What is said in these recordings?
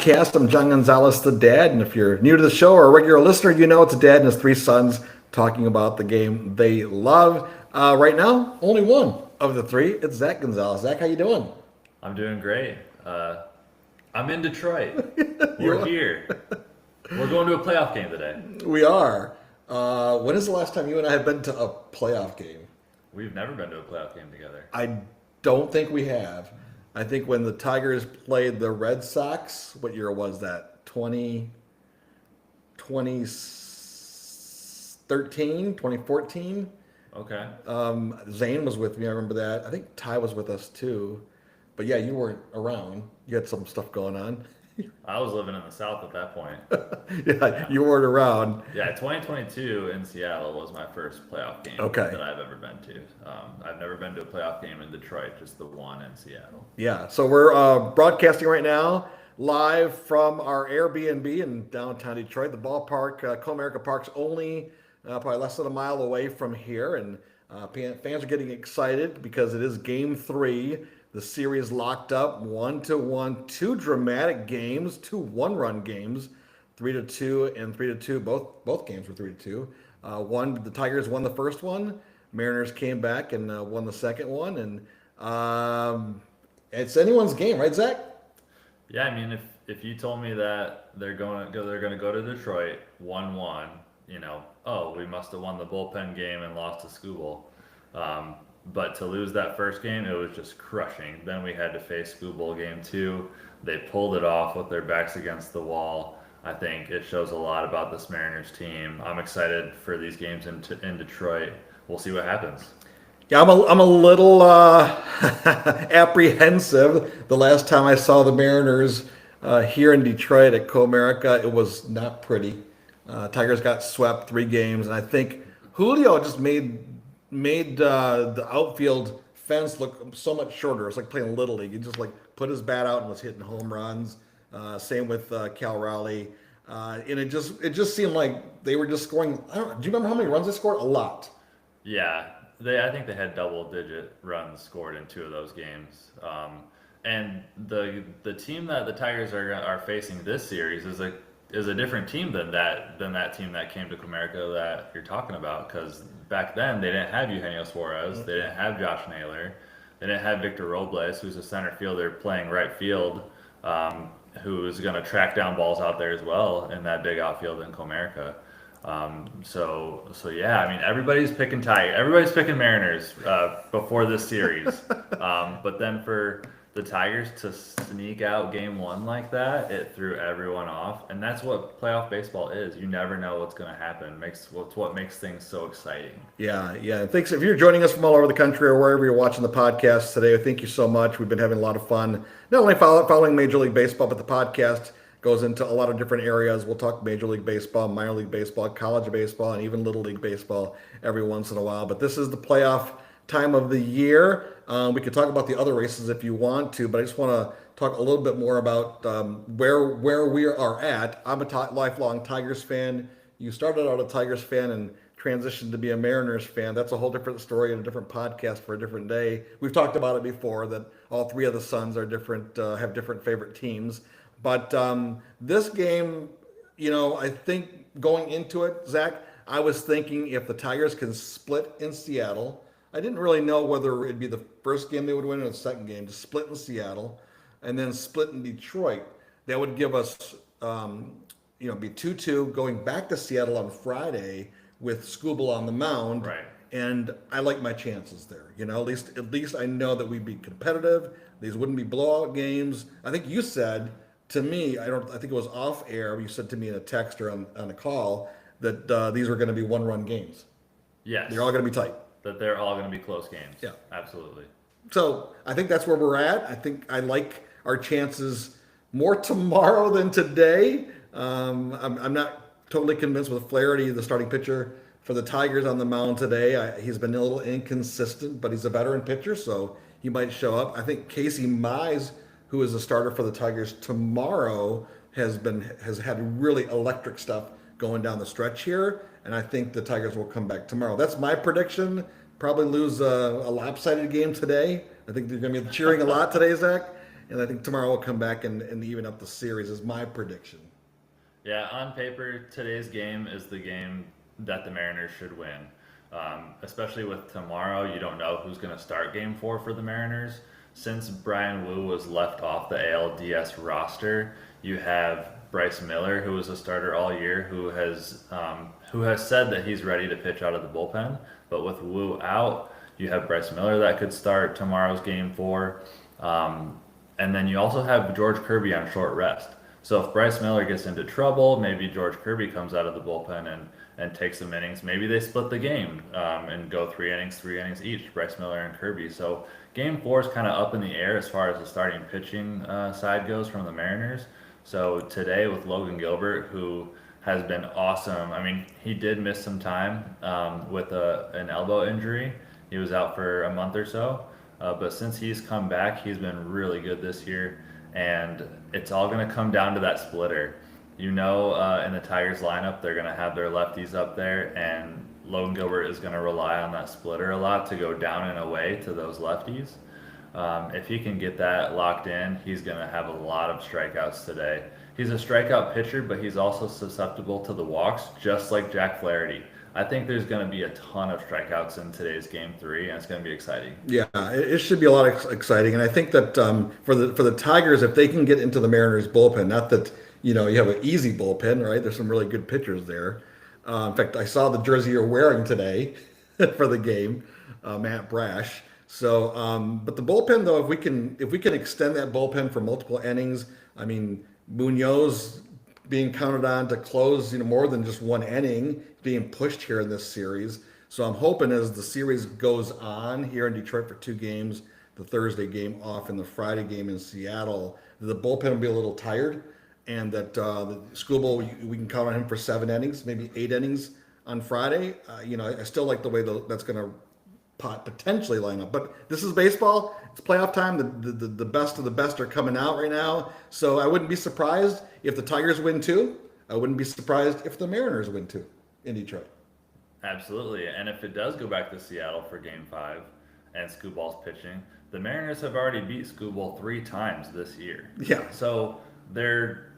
Cast. I'm John Gonzalez, the dad. And if you're new to the show or a regular listener, you know it's a dad and his three sons talking about the game they love. Right now, only one of the three. It's Zach Gonzalez. Zach, how you doing? I'm doing great. I'm in Detroit. We're here. We're going to a playoff game today. We are. When is the last time you and I have been to a playoff game? We've never been to a playoff game together. I don't think we have. I think when the Tigers played the Red Sox, what year was that? 2013, 2014? Okay. Zane was with me. I remember that. I think Ty was with us too. But yeah, you weren't around. You had some stuff going on. I was living in the South at that point. Yeah, you weren't around. Yeah, 2022 in Seattle was my first playoff game that I've ever been to. I've never been to a playoff game in Detroit, just the one in Seattle. Yeah, so we're broadcasting right now live from our Airbnb in downtown Detroit. The ballpark, Comerica Park's only probably less than a mile away from here. And fans are getting excited because it is game 3. The series locked up 1-1, 2 dramatic games, 2 one-run games, 3-2 and 3-2. Both games were 3-2. The Tigers won the first one. Mariners came back and won the second one, and it's anyone's game, right, Zach? Yeah, I mean, if you told me that they're going to go to Detroit 1-1, we must have won the bullpen game and lost to Skubal. But to lose that first game, it was just crushing. Then we had to face Skubal game 2. They pulled it off with their backs against the wall. I think it shows a lot about this Mariners team. I'm excited for these games in Detroit. We'll see what happens. Yeah, I'm a little apprehensive. The last time I saw the Mariners here in Detroit at Comerica, it was not pretty. Tigers got swept 3 games, and I think Julio just made the outfield fence look so much shorter. It's like playing Little League. He just put his bat out and was hitting home runs. Same with Cal Raleigh. And it just seemed like they were just scoring. I don't know. Do you remember how many runs they scored? A lot. Yeah, I think they had double-digit runs scored in 2 of those games. And the team that the Tigers are facing this series is a different team than that team that came to Comerica that you're talking about, because back then they didn't have Eugenio Suarez, they didn't have Josh Naylor, they didn't have Victor Robles, who's a center fielder playing right field, who's going to track down balls out there as well in that big outfield in Comerica. So yeah, I mean, everybody's picking Mariners before this series, but then for the Tigers to sneak out game 1 like that, it threw everyone off. And that's what playoff baseball is. You never know what's going to happen. It's what makes things so exciting. Yeah. Thanks. If you're joining us from all over the country or wherever you're watching the podcast today, thank you so much. We've been having a lot of fun, not only following Major League Baseball, but the podcast goes into a lot of different areas. We'll talk Major League Baseball, minor league baseball, college baseball, and even Little League Baseball every once in a while. But this is the playoff time of the year. We could talk about the other races if you want to, but I just want to talk a little bit more about where we are at. I'm a lifelong Tigers fan. You started out a Tigers fan and transitioned to be a Mariners fan. That's a whole different story and a different podcast for a different day. We've talked about it before, that all 3 of the sons are different, have different favorite teams. But this game, I think going into it, Zach, I was thinking if the Tigers can split in Seattle, I didn't really know whether it'd be the first game they would win or the second game, to split in Seattle and then split in Detroit. That would give us, be 2-2 going back to Seattle on Friday with Skubal on the mound. Right. And I like my chances there. At least I know that we'd be competitive. These wouldn't be blowout games. I think you said to me, I think it was off air, you said to me in a text or on a call that these were going to be one-run games. Yes. They're all going to be tight. That they're all going to be close games. Yeah. Absolutely. So I think that's where we're at. I think I like our chances more tomorrow than today. I'm not totally convinced with Flaherty, the starting pitcher for the Tigers, on the mound today. He's been a little inconsistent, but he's a veteran pitcher, so he might show up. I think Casey Mize, who is a starter for the Tigers tomorrow, has had really electric stuff going down the stretch here, and I think the Tigers will come back tomorrow. That's my prediction. Probably lose a lopsided game today. I think they're going to be cheering a lot today, Zach. and I think tomorrow will come back and even up the series is my prediction. Yeah, on paper, today's game is the game that the Mariners should win. Especially with tomorrow, you don't know who's going to start game 4 for the Mariners. Since Brian Wu was left off the ALDS roster, you have Bryce Miller, who was a starter all year, who has said that he's ready to pitch out of the bullpen. But with Wu out, you have Bryce Miller that could start tomorrow's game 4. And then you also have George Kirby on short rest. So if Bryce Miller gets into trouble, maybe George Kirby comes out of the bullpen and takes some innings. Maybe they split the game and go 3 innings each, Bryce Miller and Kirby. So game 4 is kind of up in the air as far as the starting pitching side goes from the Mariners. So today with Logan Gilbert, who has been awesome. I mean, he did miss some time with an elbow injury. He was out for a month or so. But since he's come back, he's been really good this year. And it's all going to come down to that splitter. In the Tigers lineup, they're going to have their lefties up there, and Logan Gilbert is going to rely on that splitter a lot to go down and away to those lefties. If he can get that locked in, he's going to have a lot of strikeouts today. He's a strikeout pitcher, but he's also susceptible to the walks, just like Jack Flaherty. I think there's going to be a ton of strikeouts in today's game 3, and it's going to be exciting. Yeah, it should be a lot of exciting, and I think that for the Tigers, if they can get into the Mariners bullpen, not that you have an easy bullpen, right? There's some really good pitchers there. In fact, I saw the jersey you're wearing today for the game, Matt Brash. So, but the bullpen though, if we can extend that bullpen for multiple innings, I mean Munoz being counted on to close, more than just one inning, being pushed here in this series. So I'm hoping as the series goes on here in Detroit for 2 games, the Thursday game off and the Friday game in Seattle, the bullpen will be a little tired, and that the Scooble, we can count on him for 7 innings, maybe 8 innings on Friday. I still like the way that's going to potentially line up. But this is baseball. It's playoff time. The best of the best are coming out right now. So I wouldn't be surprised if the Tigers win 2. I wouldn't be surprised if the Mariners win 2 in Detroit. Absolutely. And if it does go back to Seattle for game 5 and Scooball's pitching, the Mariners have already beat Scooball 3 times this year. Yeah. So they're,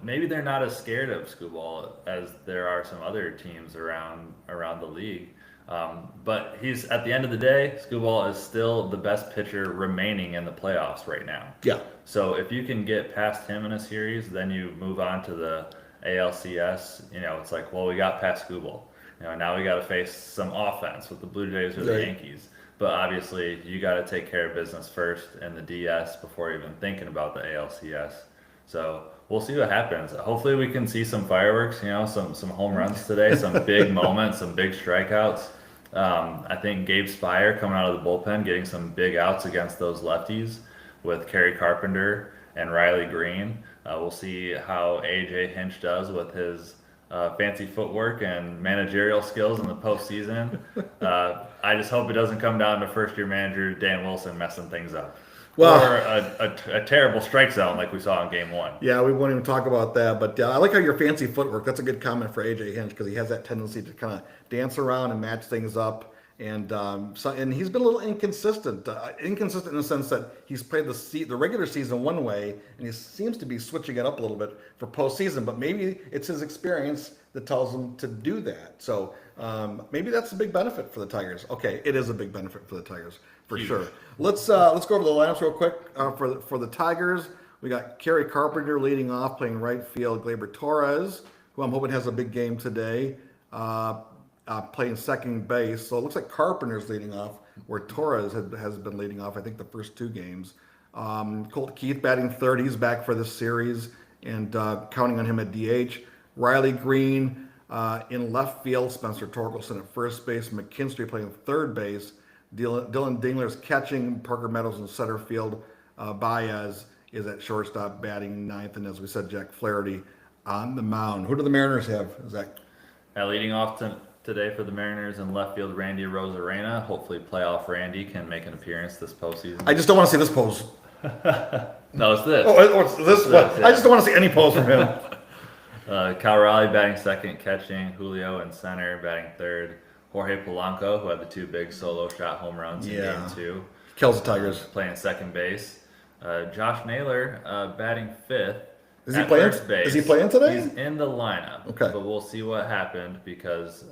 maybe they're not as scared of Scooball as there are some other teams around the league. But he's, at the end of the day, Scooball is still the best pitcher remaining in the playoffs right now. Yeah. So if you can get past him in a series, then you move on to the ALCS. It's like, well, we got past Scooball. Now we got to face some offense with the Blue Jays or the Yankees. But obviously, you got to take care of business first in the DS before even thinking about the ALCS. So we'll see what happens. Hopefully, we can see some fireworks. Some home runs today, some big moments, some big strikeouts. I think Gabe Spire coming out of the bullpen, getting some big outs against those lefties with Kerry Carpenter and Riley Green. We'll see how AJ Hinch does with his fancy footwork and managerial skills in the postseason. I just hope it doesn't come down to first-year manager Dan Wilson messing things up. Well, or a terrible strike zone like we saw in game 1. Yeah, we won't even talk about that. But I like how your fancy footwork. That's a good comment for AJ Hinch because he has that tendency to kind of dance around and match things up. And and he's been a little inconsistent. Inconsistent in the sense that he's played the regular season one way, and he seems to be switching it up a little bit for postseason. But maybe it's his experience that tells him to do that. So maybe that's a big benefit for the Tigers. Okay, it is a big benefit for the Tigers for sure. Let's go over the lineups real quick for the Tigers. We got Kerry Carpenter leading off, playing right field. Gleyber Torres, who I'm hoping has a big game today. Playing second base. So it looks like Carpenter's leading off, where Torres has been leading off, I think, the first 2 games. Colt Keith batting third. He's back for this series, and counting on him at DH. Riley Green in left field. Spencer Torkelson at first base. McKinstry playing third base. Dylan Dingler's catching. Parker Meadows in center field. Baez is at shortstop batting ninth. And as we said, Jack Flaherty on the mound. Who do the Mariners have, Zach? Leading off today for the Mariners in left field, Randy Rosarena. Hopefully playoff Randy can make an appearance this postseason. I just don't want to see this pose. No, it's this. Oh, it's this one. Yeah. I just don't want to see any pose from him. Cal Raleigh batting second, catching. Julio in center, batting third. Jorge Polanco, who had the 2 big solo shot home runs in game 2. Kills the Tigers. Playing second base. Josh Naylor batting fifth. Is he at playing? First base. Is he playing today? He's in the lineup. Okay. But we'll see what happened because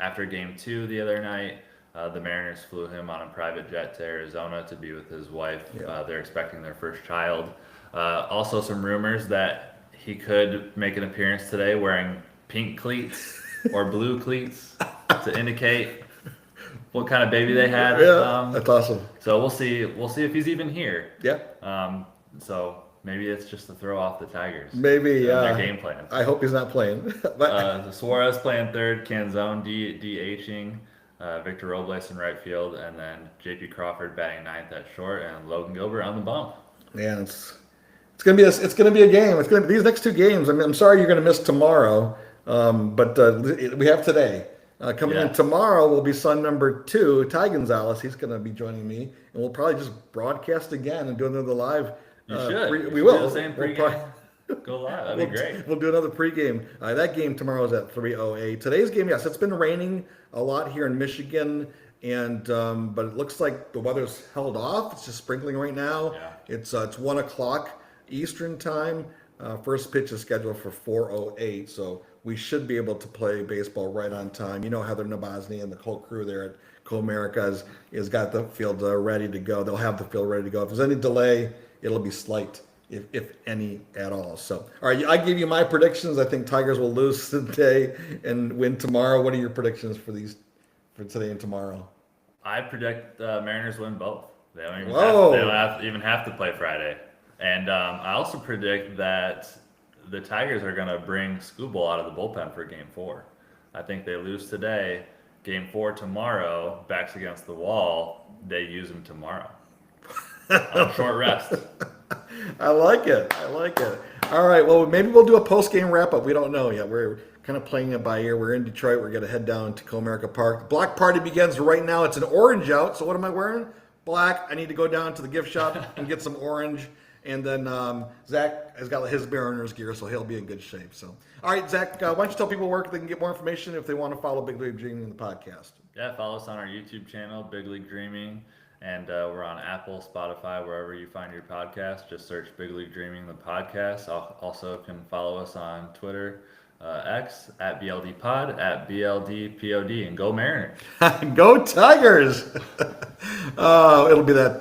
after game 2 the other night, the Mariners flew him on a private jet to Arizona to be with his wife. Yeah. They're expecting their first child. Also, some rumors that he could make an appearance today wearing pink cleats or blue cleats to indicate what kind of baby they had. Yeah, that's awesome. So we'll see. We'll see if he's even here. Yeah. So maybe it's just to throw off the Tigers. Maybe, their game plan. I hope he's not playing. But Suarez playing third, Canzone DHing, Victor Robles in right field, and then J.P. Crawford batting ninth at short, and Logan Gilbert on the bump. man, it's gonna be a game. It's gonna be these next 2 games. I mean, I'm sorry you're gonna miss tomorrow, but we have today. Coming in tomorrow will be son number 2, Ty Gonzalez. He's going to be joining me, and we'll probably just broadcast again and do another live. You should. We will. Do the same pregame. Go live. That'd be great. We'll do another pregame. That game tomorrow is at 3:08. Today's game, yes, it's been raining a lot here in Michigan, and but it looks like the weather's held off. It's just sprinkling right now. Yeah. It's 1:00 Eastern time. First pitch is scheduled for 4:08, so we should be able to play baseball right on time. You know, Heather Nabosny and the whole crew there at Comerica is got the field ready to go. They'll have the field ready to go. If there's any delay, it'll be slight, if any at all. So, all right, I gave you my predictions. I think Tigers will lose today and win tomorrow. What are your predictions for today and tomorrow? I predict Mariners win both. They don't even have to play Friday. And I also predict that the Tigers are going to bring Skubal out of the bullpen for Game 4. I think they lose today. Game 4 tomorrow, backs against the wall. They use him tomorrow on short rest. I like it. All right. Well, maybe we'll do a post-game wrap-up. We don't know yet. We're kind of playing it by ear. We're in Detroit. We're going to head down to Comerica Park. The block party begins right now. It's an orange out. So what am I wearing? Black. I need to go down to the gift shop and get some orange. And then Zach has got his Mariners gear, so he'll be in good shape. So, all right, Zach, why don't you tell people where they can get more information if they want to follow Big League Dreaming, the podcast? Yeah, follow us on our YouTube channel, Big League Dreaming, and we're on Apple, Spotify, wherever you find your podcast. Just search Big League Dreaming, the podcast. Also can follow us on Twitter, X, at BLDpod, at BLDPOD, and go Mariners. Go Tigers! It'll be that